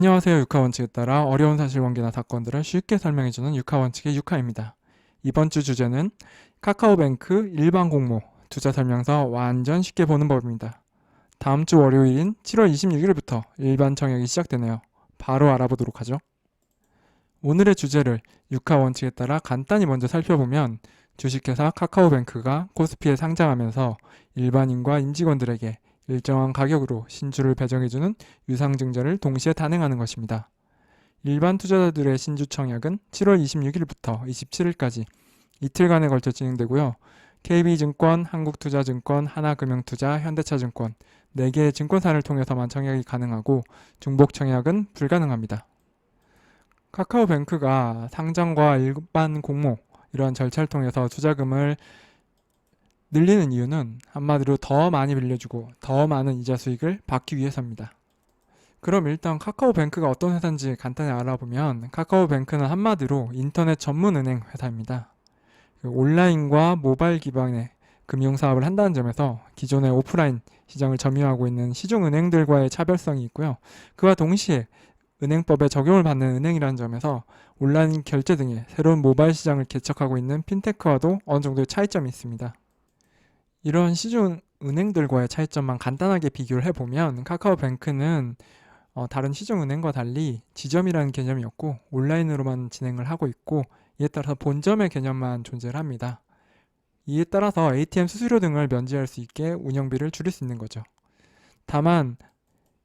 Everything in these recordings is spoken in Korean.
안녕하세요. 유카원칙에 따라 어려운 사실관계나 사건들을 쉽게 설명해주는 유카원칙의 유카입니다. 이번 주 주제는 카카오뱅크 일반 공모 투자 설명서 완전 쉽게 보는 법입니다. 다음 주 월요일인 7월 26일부터 일반 청약이 시작되네요. 바로 알아보도록 하죠. 오늘의 주제를 유카원칙에 따라 간단히 먼저 살펴보면 주식회사 카카오뱅크가 코스피에 상장하면서 일반인과 임직원들에게 일정한 가격으로 신주를 배정해주는 유상증자를 동시에 단행하는 것입니다. 일반 투자자들의 신주 청약은 7월 26일부터 27일까지 이틀간에 걸쳐 진행되고요. KB증권, 한국투자증권, 하나금융투자, 현대차증권 4개의 증권사를 통해서만 청약이 가능하고 중복 청약은 불가능합니다. 카카오뱅크가 상장과 일반 공모 이러한 절차를 통해서 투자금을 늘리는 이유는 한마디로 더 많이 빌려주고 더 많은 이자 수익을 받기 위해서입니다. 그럼 일단 카카오뱅크가 어떤 회사인지 간단히 알아보면 카카오뱅크는 한마디로 인터넷 전문 은행 회사입니다. 온라인과 모바일 기반의 금융사업을 한다는 점에서 기존의 오프라인 시장을 점유하고 있는 시중은행들과의 차별성이 있고요. 그와 동시에 은행법에 적용을 받는 은행이라는 점에서 온라인 결제 등의 새로운 모바일 시장을 개척하고 있는 핀테크와도 어느 정도의 차이점이 있습니다. 이런 시중 은행들과의 차이점만 간단하게 비교를 해보면 카카오뱅크는 다른 시중은행과 달리 지점이라는 개념이 없고 온라인으로만 진행을 하고 있고 이에 따라서 본점의 개념만 존재를 합니다. 이에 따라서 ATM 수수료 등을 면제할 수 있게 운영비를 줄일 수 있는 거죠. 다만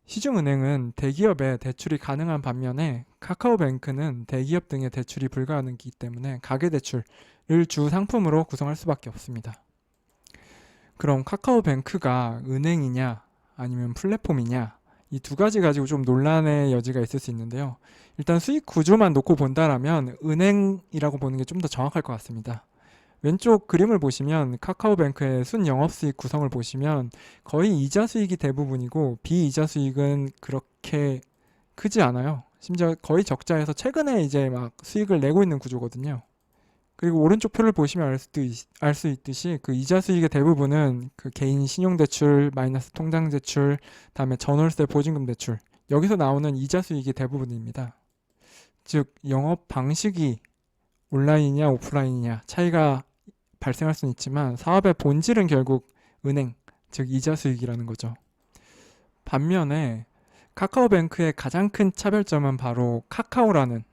시중은행은 대기업의 대출이 가능한 반면에 카카오뱅크는 대기업 등의 대출이 불가능하기 때문에 가계대출을 주 상품으로 구성할 수밖에 없습니다. 그럼 카카오뱅크가 은행이냐 아니면 플랫폼이냐 이 두 가지 가지고 좀 논란의 여지가 있을 수 있는데요. 일단 수익 구조만 놓고 본다라면 은행이라고 보는 게 좀 더 정확할 것 같습니다. 왼쪽 그림을 보시면 카카오뱅크의 순영업수익 구성을 보시면 거의 이자 수익이 대부분이고 비이자 수익은 그렇게 크지 않아요. 심지어 거의 적자에서 최근에 이제 막 수익을 내고 있는 구조거든요. 그리고 오른쪽 표를 보시면 알 수 있듯이 그 이자 수익의 대부분은 그 개인 신용대출, 마이너스 통장대출, 다음에 전월세 보증금 대출 여기서 나오는 이자 수익이 대부분입니다. 즉 영업 방식이 온라인이냐 오프라인이냐 차이가 발생할 수는 있지만 사업의 본질은 결국 은행, 즉 이자 수익이라는 거죠. 반면에 카카오뱅크의 가장 큰 차별점은 바로 카카오라는,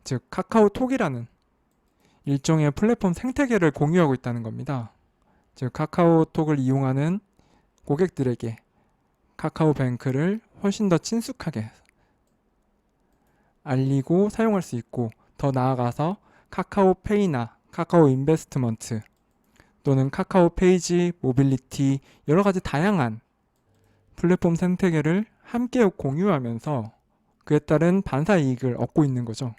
즉 카카오톡이라는 일종의 플랫폼 생태계를 공유하고 있다는 겁니다. 즉 카카오톡을 이용하는 고객들에게 카카오뱅크를 훨씬 더 친숙하게 알리고 사용할 수 있고 더 나아가서 카카오페이나 카카오 인베스트먼트 또는 카카오 페이지, 모빌리티 여러 가지 다양한 플랫폼 생태계를 함께 공유하면서 그에 따른 반사 이익을 얻고 있는 거죠.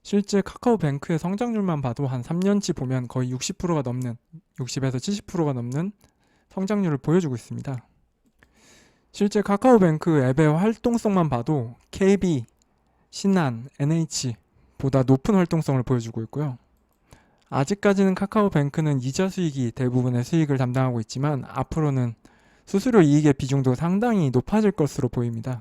실제 카카오뱅크의 성장률만 봐도 한 3년치 보면 거의 60%가 넘는 60에서 70%가 넘는 성장률을 보여주고 있습니다. 실제 카카오뱅크 앱의 활동성만 봐도 KB, 신한, NH보다 높은 활동성을 보여주고 있고요. 아직까지는 카카오뱅크는 이자 수익이 대부분의 수익을 담당하고 있지만 앞으로는 수수료 이익의 비중도 상당히 높아질 것으로 보입니다.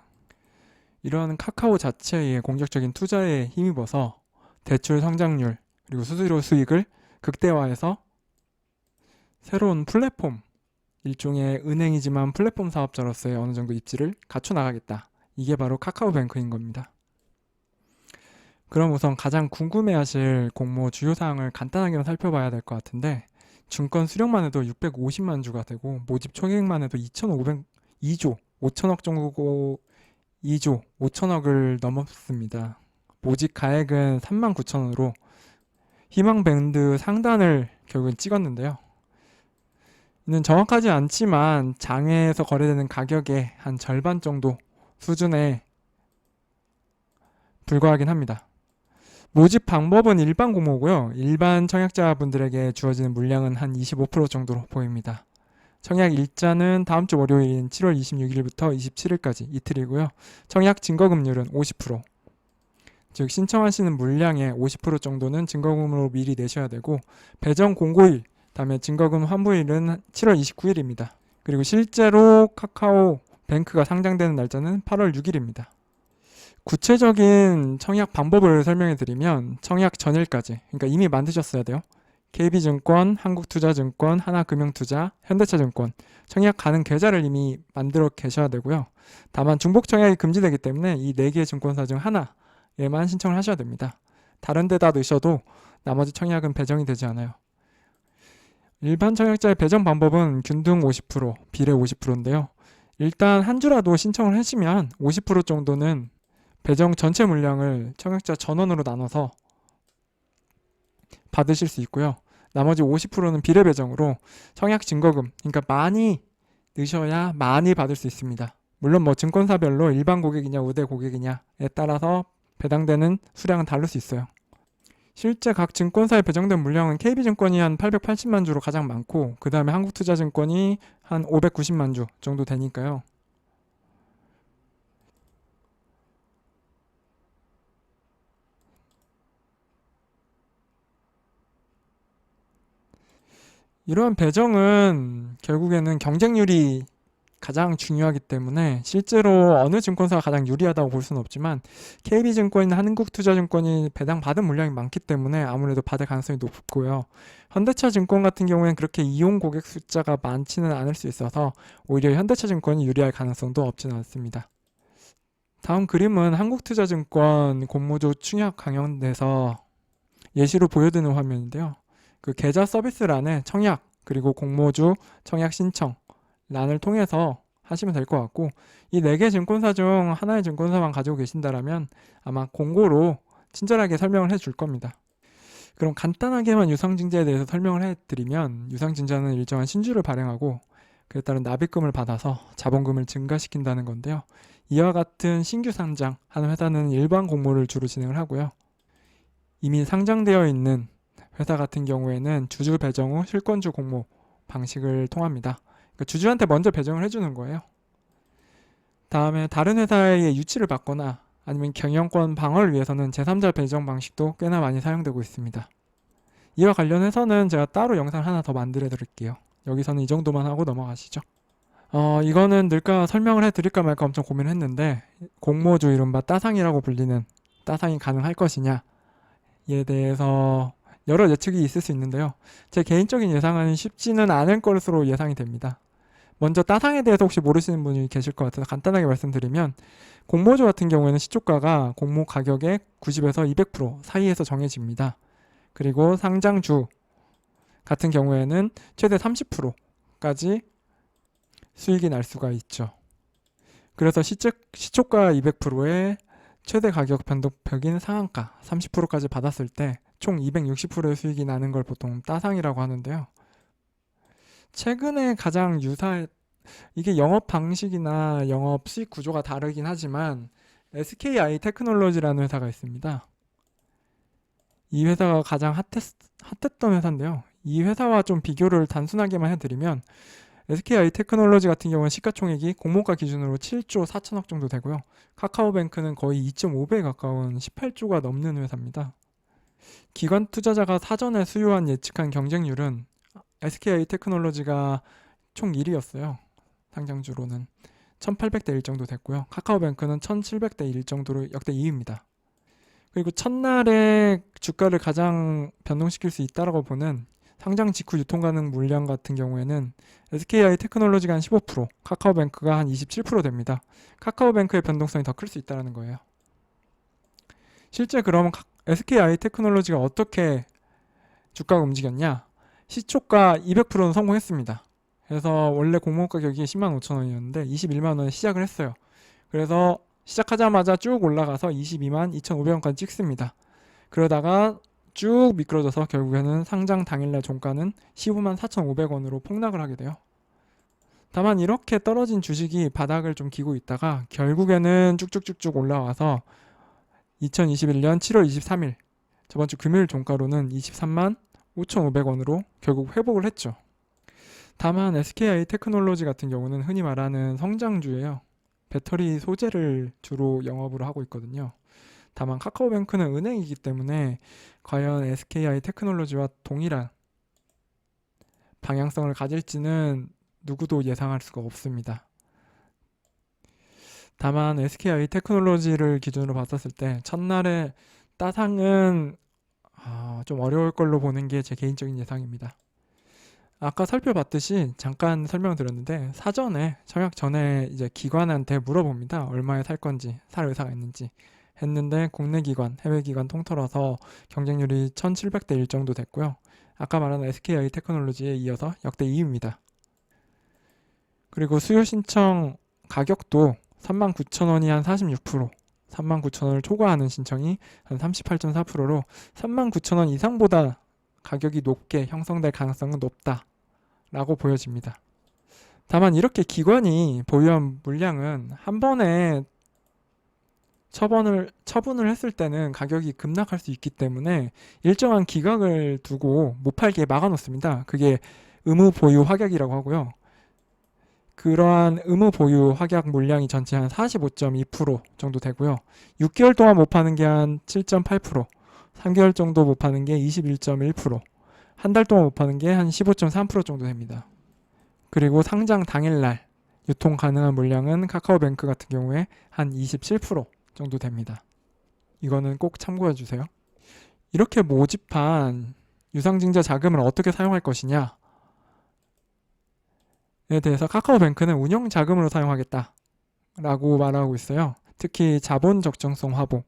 이러한 카카오 자체의 공격적인 투자에 힘입어서 대출 성장률 그리고 수수료 수익을 극대화해서 새로운 플랫폼, 일종의 은행이지만 플랫폼 사업자로서의 어느 정도 입지를 갖춰 나가겠다. 이게 바로 카카오뱅크인 겁니다. 그럼 우선 가장 궁금해하실 공모 주요 사항을 간단하게 살펴봐야 될 것 같은데 증권 수량만 해도 650만 주가 되고 모집 총액만 해도 2조 5천억 정도고 2조 5천억을 넘었습니다. 모집 가액은 3만 9천원으로 희망 밴드 상단을 결국엔 찍었는데요. 이는 정확하지 않지만 장외에서 거래되는 가격의 한 절반 정도 수준에 불과하긴 합니다. 모집 방법은 일반 공모고요. 일반 청약자분들에게 주어지는 물량은 한 25% 정도로 보입니다. 청약 일자는 다음 주 월요일인 7월 26일부터 27일까지 이틀이고요. 청약 증거금률은 50%. 즉 신청하시는 물량의 50% 정도는 증거금으로 미리 내셔야 되고 배정 공고일, 다음에 증거금 환불일은 7월 29일입니다. 그리고 실제로 카카오뱅크가 상장되는 날짜는 8월 6일입니다. 구체적인 청약 방법을 설명해 드리면 청약 전일까지, 그러니까 이미 만드셨어야 돼요. KB증권, 한국투자증권, 하나금융투자, 현대차증권 청약 가능 계좌를 이미 만들어 계셔야 되고요. 다만 중복 청약이 금지되기 때문에 이 4개의 증권사 중 하나에만 신청을 하셔야 됩니다. 다른 데다 넣으셔도 나머지 청약은 배정이 되지 않아요. 일반 청약자의 배정 방법은 균등 50%, 비례 50%인데요. 일단 한 주라도 신청을 하시면 50% 정도는 배정 전체 물량을 청약자 전원으로 나눠서 받으실 수 있고요. 나머지 50%는 비례 배정으로 청약 증거금, 그러니까 많이 넣으셔야 많이 받을 수 있습니다. 물론 뭐 증권사별로 일반 고객이냐 우대 고객이냐에 따라서 배당되는 수량은 다를 수 있어요. 실제 각 증권사에 배정된 물량은 KB증권이 한 880만 주로 가장 많고 그 다음에 한국투자증권이 한 590만 주 정도 되니까요. 이러한 배정은 결국에는 경쟁률이 가장 중요하기 때문에 실제로 어느 증권사가 가장 유리하다고 볼 수는 없지만 KB증권이나 한국투자증권이 배당받은 물량이 많기 때문에 아무래도 받을 가능성이 높고요. 현대차증권 같은 경우에는 그렇게 이용 고객 숫자가 많지는 않을 수 있어서 오히려 현대차증권이 유리할 가능성도 없지는 않습니다. 다음 그림은 한국투자증권 공모주 충약 강연에서 예시로 보여드리는 화면인데요. 그 계좌 서비스란에 청약 그리고 공모주 청약 신청 란을 통해서 하시면 될 것 같고 이 4개 증권사 중 하나의 증권사만 가지고 계신다면 아마 공고로 친절하게 설명을 해줄 겁니다. 그럼 간단하게만 유상증자에 대해서 설명을 해드리면 유상증자는 일정한 신주를 발행하고 그에 따른 납입금을 받아서 자본금을 증가시킨다는 건데요. 이와 같은 신규 상장하는 회사는 일반 공모를 주로 진행을 하고요. 이미 상장되어 있는 회사 같은 경우에는 주주 배정 후 실권주 공모 방식을 통합니다. 그러니까 주주한테 먼저 배정을 해주는 거예요. 다음에 다른 회사의 유치를 받거나 아니면 경영권 방어를 위해서는 제3자 배정 방식도 꽤나 많이 사용되고 있습니다. 이와 관련해서는 제가 따로 영상 하나 더 만들어 드릴게요. 여기서는 이 정도만 하고 넘어가시죠. 이거는 늘까 설명을 해드릴까 말까 엄청 고민을 했는데 공모주 이른바 따상이라고 불리는 따상이 가능할 것이냐에 대해서 여러 예측이 있을 수 있는데요. 제 개인적인 예상은 쉽지는 않을 것으로 예상이 됩니다. 먼저 따상에 대해서 혹시 모르시는 분이 계실 것 같아서 간단하게 말씀드리면 공모주 같은 경우에는 시초가가 공모 가격의 90에서 200% 사이에서 정해집니다. 그리고 상장주 같은 경우에는 최대 30%까지 수익이 날 수가 있죠. 그래서 시초가 200%에 최대 가격 변동폭인 상한가 30%까지 받았을 때 총 260%의 수익이 나는 걸 보통 따상이라고 하는데요. 최근에 가장 이게 영업 방식이나 영업 수익 구조가 다르긴 하지만 SKI 테크놀로지라는 회사가 있습니다. 이 회사가 가장 핫했던 회사인데요. 이 회사와 좀 비교를 단순하게만 해드리면 SKI 테크놀로지 같은 경우는 시가총액이 공모가 기준으로 7조 4천억 정도 되고요. 카카오뱅크는 거의 2.5배에 가까운 18조가 넘는 회사입니다. 기관 투자자가 사전에 수요한 예측한 경쟁률은 SKI 테크놀로지가 총 1위였어요. 상장주로는 1800대 1 정도 됐고요. 카카오뱅크는 1700대 1 정도로 역대 2위입니다. 그리고 첫날에 주가를 가장 변동시킬 수 있다고 보는 상장 직후 유통 가능 물량 같은 경우에는 SKI 테크놀로지가 한 15%, 카카오뱅크가 한 27% 됩니다. 카카오뱅크의 변동성이 더 클 수 있다는 거예요. 실제 그러면 SKI 테크놀로지가 어떻게 주가가 움직였냐? 시초가 200%는 성공했습니다. 그래서 원래 공모 가격이 10만 5천 원이었는데 21만 원에 시작을 했어요. 그래서 시작하자마자 쭉 올라가서 22만 2,500원까지 찍습니다. 그러다가 쭉 미끄러져서 결국에는 상장 당일날 종가는 15만 4,500원으로 폭락을 하게 돼요. 다만 이렇게 떨어진 주식이 바닥을 좀 기고 있다가 결국에는 쭉쭉쭉쭉 올라와서 2021년 7월 23일 저번 주 금요일 종가로는 23만 5,500원으로 결국 회복을 했죠. 다만 SKI 테크놀로지 같은 경우는 흔히 말하는 성장주예요. 배터리 소재를 주로 영업으로 하고 있거든요. 다만 카카오뱅크는 은행이기 때문에 과연 SKI 테크놀로지와 동일한 방향성을 가질지는 누구도 예상할 수가 없습니다. 다만 SKI 테크놀로지를 기준으로 봤었을 때 첫날에 따상은 좀 어려울 걸로 보는 게 제 개인적인 예상입니다. 아까 살펴봤듯이 잠깐 설명드렸는데 사전에 청약 전에 이제 기관한테 물어봅니다. 얼마에 살 건지, 살 의사가 있는지 했는데 국내 기관, 해외 기관 통틀어서 경쟁률이 1700대 1 정도 됐고요. 아까 말한 SKI 테크놀로지에 이어서 역대 2위입니다. 그리고 수요 신청 가격도 39,000원이 한 46%, 39,000원을 초과하는 신청이 한 38.4%로 39,000원 이상보다 가격이 높게 형성될 가능성은 높다라고 보여집니다. 다만 이렇게 기관이 보유한 물량은 한 번에 처분을 했을 때는 가격이 급락할 수 있기 때문에 일정한 기각을 두고 못 팔게 막아놓습니다. 그게 의무 보유 확약이라고 하고요. 그러한 의무 보유 확약 물량이 전체 한 45.2% 정도 되고요. 6개월 동안 못 파는 게 한 7.8%, 3개월 정도 못 파는 게 21.1%, 한 달 동안 못 파는 게 한 15.3% 정도 됩니다. 그리고 상장 당일날 유통 가능한 물량은 카카오뱅크 같은 경우에 한 27% 정도 됩니다. 이거는 꼭 참고해 주세요. 이렇게 모집한 유상증자 자금을 어떻게 사용할 것이냐 에 대해서 카카오뱅크는 운영 자금으로 사용하겠다라고 말하고 있어요. 특히 자본 적정성 확보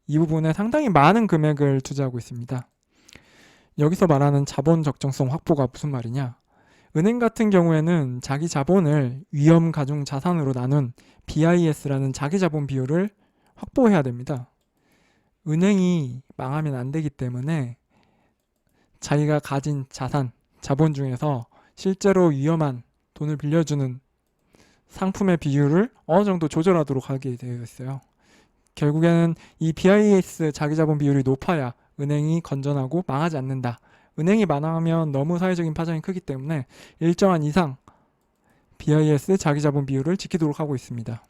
이 부분에 상당히 많은 금액을 투자하고 있습니다. 여기서 말하는 자본 적정성 확보가 무슨 말이냐? 은행 같은 경우에는 자기 자본을 위험 가중 자산으로 나눈 BIS라는 자기 자본 비율을 확보해야 됩니다. 은행이 망하면 안 되기 때문에 자기가 가진 자본 중에서 실제로 위험한 돈을 빌려주는 상품의 비율을 어느 정도 조절하도록 하게 되어 있어요. 결국에는 이 BIS 자기자본 비율이 높아야 은행이 건전하고 망하지 않는다. 은행이 망하면 너무 사회적인 파장이 크기 때문에 일정한 이상 BIS 자기자본 비율을 지키도록 하고 있습니다.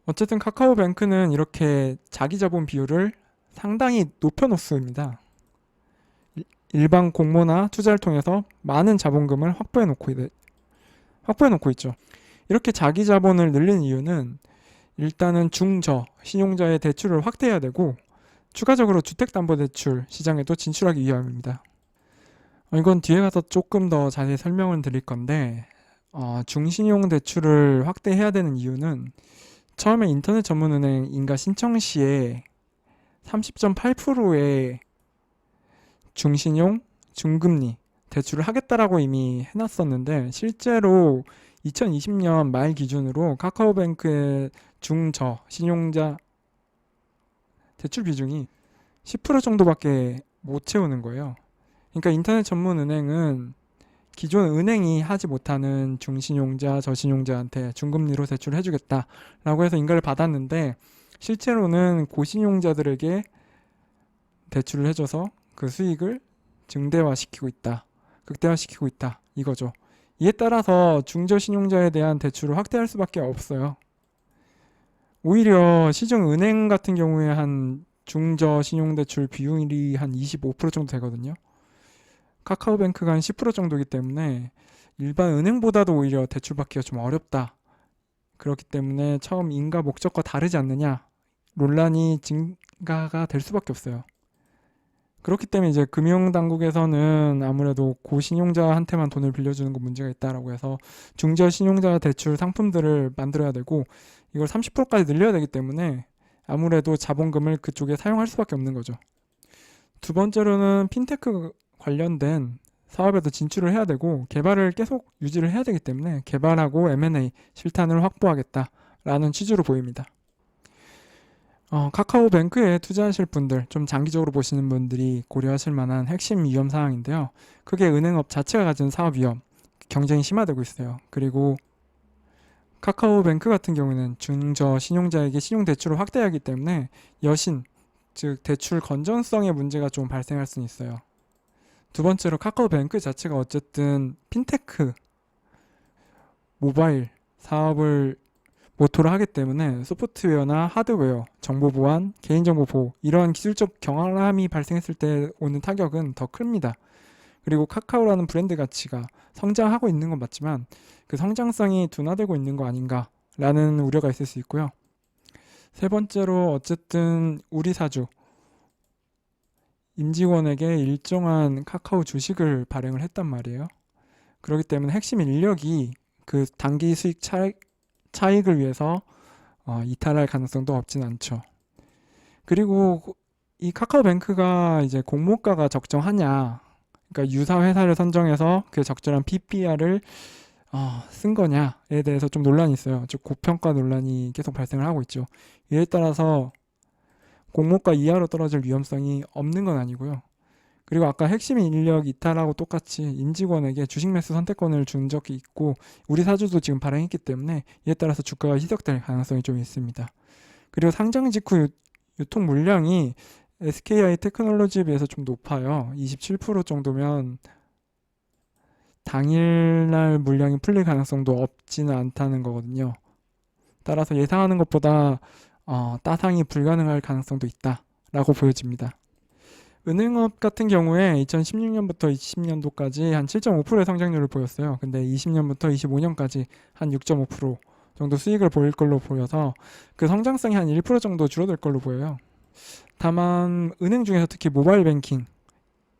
어쨌든 카카오뱅크는 이렇게 자기자본 비율을 상당히 높여놓습니다. 일반 공모나 투자를 통해서 많은 자본금을 확보해 놓고 있죠. 이렇게 자기 자본을 늘리는 이유는 일단은 중저 신용자의 대출을 확대해야 되고 추가적으로 주택담보대출 시장에도 진출하기 위함입니다. 이건 뒤에 가서 조금 더 자세히 설명을 드릴 건데 중신용 대출을 확대해야 되는 이유는 처음에 인터넷 전문은행 인가 신청 시에 30.8%의 중신용, 중금리 대출을 하겠다라고 이미 해놨었는데 실제로 2020년 말 기준으로 카카오뱅크의 중저 신용자 대출 비중이 10% 정도밖에 못 채우는 거예요. 그러니까 인터넷 전문 은행은 기존 은행이 하지 못하는 중신용자, 저신용자한테 중금리로 대출을 해주겠다라고 해서 인가를 받았는데 실제로는 고신용자들에게 대출을 해줘서 그 수익을 극대화시키고 있다 이거죠. 이에 따라서 중저신용자에 대한 대출을 확대할 수밖에 없어요. 오히려 시중은행 같은 경우에 한 중저신용대출 비율이 한 25% 정도 되거든요. 카카오뱅크가 한 10% 정도이기 때문에 일반 은행보다도 오히려 대출받기가 좀 어렵다. 그렇기 때문에 처음 인가 목적과 다르지 않느냐 논란이 증가가 될 수밖에 없어요. 그렇기 때문에 이제 금융당국에서는 아무래도 고신용자한테만 돈을 빌려주는 건 문제가 있다라고 해서 중저신용자 대출 상품들을 만들어야 되고 이걸 30%까지 늘려야 되기 때문에 아무래도 자본금을 그쪽에 사용할 수밖에 없는 거죠. 두 번째로는 핀테크 관련된 사업에도 진출을 해야 되고 개발을 계속 유지를 해야 되기 때문에 개발하고 M&A 실탄을 확보하겠다라는 취지로 보입니다. 카카오뱅크에 투자하실 분들, 좀 장기적으로 보시는 분들이 고려하실 만한 핵심 위험 사항인데요. 크게 은행업 자체가 가진 사업 위험, 경쟁이 심화되고 있어요. 그리고 카카오뱅크 같은 경우는 중저 신용자에게 신용대출을 확대하기 때문에 여신, 즉 대출 건전성의 문제가 좀 발생할 수는 있어요. 두 번째로 카카오뱅크 자체가 어쨌든 핀테크, 모바일 사업을 모토로 하기 때문에 소프트웨어나 하드웨어, 정보 보안, 개인정보 보호 이러한 기술적 경함이 발생했을 때 오는 타격은 더 큽니다. 그리고 카카오라는 브랜드 가치가 성장하고 있는 건 맞지만 그 성장성이 둔화되고 있는 거 아닌가 라는 우려가 있을 수 있고요. 세 번째로 어쨌든 우리 사주 임직원에게 일정한 카카오 주식을 발행을 했단 말이에요. 그렇기 때문에 핵심 인력이 그 단기 수익 차익을 위해서 이탈할 가능성도 없진 않죠. 그리고 이 카카오뱅크가 이제 공모가가 적정하냐, 그러니까 유사 회사를 선정해서 그 적절한 PPR을 쓴 거냐에 대해서 좀 논란이 있어요. 즉 고평가 논란이 계속 발생을 하고 있죠. 이에 따라서 공모가 이하로 떨어질 위험성이 없는 건 아니고요. 그리고 아까 핵심 인력 이탈하고 똑같이 임직원에게 주식 매수 선택권을 준 적이 있고 우리 사주도 지금 발행했기 때문에 이에 따라서 주가가 희석될 가능성이 좀 있습니다. 그리고 상장 직후 유통 물량이 SKI 테크놀로지에 비해서 좀 높아요. 27% 정도면 당일날 물량이 풀릴 가능성도 없지는 않다는 거거든요. 따라서 예상하는 것보다 따상이 불가능할 가능성도 있다라고 보여집니다. 은행업 같은 경우에 2016년부터 20년도까지 한 7.5%의 성장률을 보였어요. 근데 20년부터 25년까지 한 6.5% 정도 수익을 보일 걸로 보여서 그 성장성이 한 1% 정도 줄어들 걸로 보여요. 다만 은행 중에서 특히 모바일 뱅킹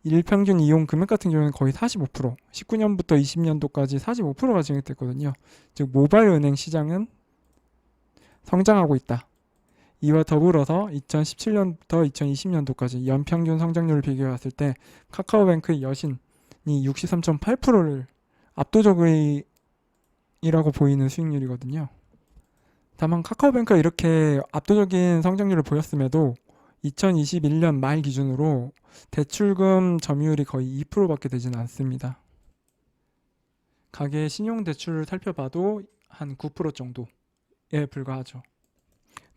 일평균 이용 금액 같은 경우는 거의 45%, 19년부터 20년도까지 45%가 증액됐거든요. 즉 모바일 은행 시장은 성장하고 있다. 이와 더불어서 2017년부터 2020년도까지 연평균 성장률을 비교해 봤을 때 카카오뱅크의 여신이 63.8%를 압도적이라고 보이는 수익률이거든요. 다만 카카오뱅크가 이렇게 압도적인 성장률을 보였음에도 2021년 말 기준으로 대출금 점유율이 거의 2%밖에 되지는 않습니다. 가계 신용대출을 살펴봐도 한 9% 정도에 불과하죠.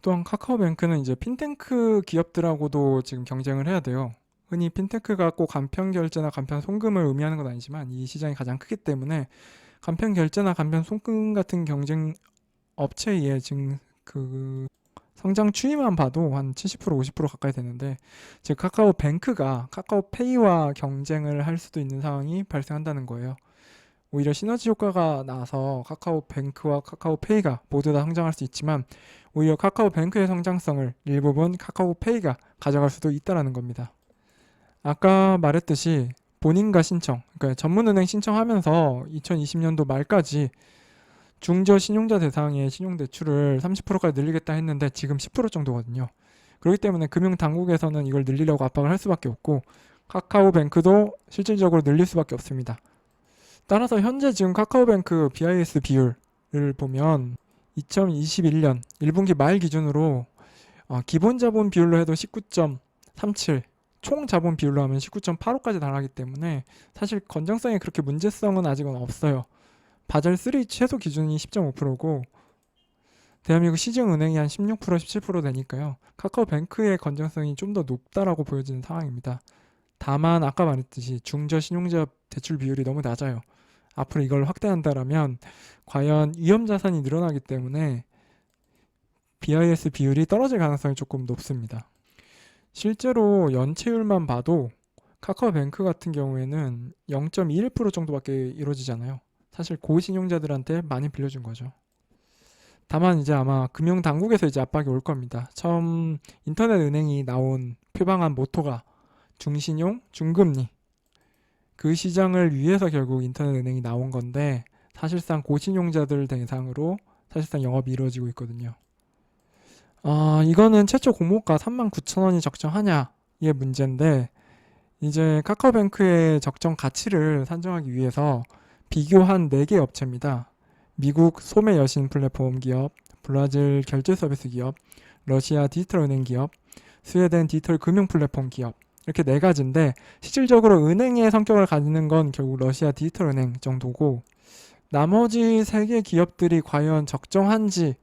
또한 카카오뱅크는 이제 핀테크 기업들하고도 지금 경쟁을 해야 돼요. 흔히 핀테크가 꼭 간편 결제나 간편 송금을 의미하는 건 아니지만 이 시장이 가장 크기 때문에 간편 결제나 간편 송금 같은 경쟁 업체에 지금 그 성장 추이만 봐도 한 70% 50% 가까이 되는데 즉 카카오뱅크가 카카오페이와 경쟁을 할 수도 있는 상황이 발생한다는 거예요. 오히려 시너지 효과가 나서 카카오뱅크와 카카오페이가 모두 다 성장할 수 있지만 오히려 카카오뱅크의 성장성을 일부분 카카오페이가 가져갈 수도 있다는 겁니다. 아까 말했듯이 본인과 신청, 그러니까 전문은행 신청하면서 2020년도 말까지 중저 신용자 대상의 신용대출을 30%까지 늘리겠다 했는데 지금 10% 정도거든요. 그렇기 때문에 금융당국에서는 이걸 늘리려고 압박을 할 수밖에 없고 카카오뱅크도 실질적으로 늘릴 수밖에 없습니다. 따라서 현재 지금 카카오뱅크 BIS 비율을 보면 2021년 1분기 말 기준으로 기본 자본 비율로 해도 19.37, 총 자본 비율로 하면 19.85까지 달하기 때문에 사실 건전성에 그렇게 문제성은 아직은 없어요. 바젤 3 최소 기준이 10.5%고 대한민국 시중은행이 한 16%, 17% 되니까요. 카카오뱅크의 건전성이 좀 더 높다라고 보여지는 상황입니다. 다만 아까 말했듯이 중저 신용자 대출 비율이 너무 낮아요. 앞으로 이걸 확대한다라면 과연 위험 자산이 늘어나기 때문에 BIS 비율이 떨어질 가능성이 조금 높습니다. 실제로 연체율만 봐도 카카오뱅크 같은 경우에는 0.21% 정도밖에 이루어지잖아요. 사실 고신용자들한테 많이 빌려준 거죠. 다만 이제 아마 금융당국에서 이제 압박이 올 겁니다. 처음 인터넷 은행이 나온 표방한 모토가 중신용, 중금리 그 시장을 위해서 결국 인터넷 은행이 나온 건데 사실상 고신용자들 대상으로 사실상 영업이 이루어지고 있거든요. 이거는 최초 공모가 39,000원이 적정하냐의 문제인데 이제 카카오뱅크의 적정 가치를 산정하기 위해서 비교한 4개 업체입니다. 미국 소매 여신 플랫폼 기업, 브라질 결제 서비스 기업, 러시아 디지털 은행 기업, 스웨덴 디지털 금융 플랫폼 기업 이렇게 4가지인데 실질적으로 은행의 성격을 가지는 건 결국 러시아 디지털 은행 정도고 나머지 3개 기업들이 과연 적정한지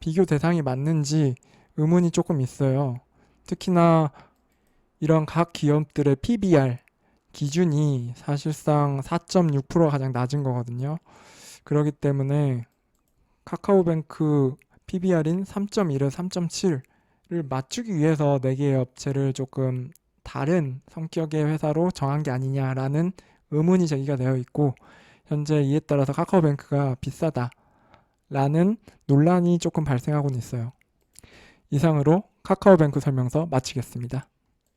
비교 대상이 맞는지 의문이 조금 있어요. 특히나 이런 각 기업들의 PBR 기준이 사실상 4.6%가 가장 낮은 거거든요. 그렇기 때문에 카카오뱅크 PBR인 3.1에 3.7을 맞추기 위해서 4개의 업체를 조금 다른 성격의 회사로 정한 게 아니냐라는 의문이 제기가 되어 있고 현재 이에 따라서 카카오뱅크가 비싸다 라는 논란이 조금 발생하고는 있어요. 이상으로 카카오뱅크 설명서 마치겠습니다.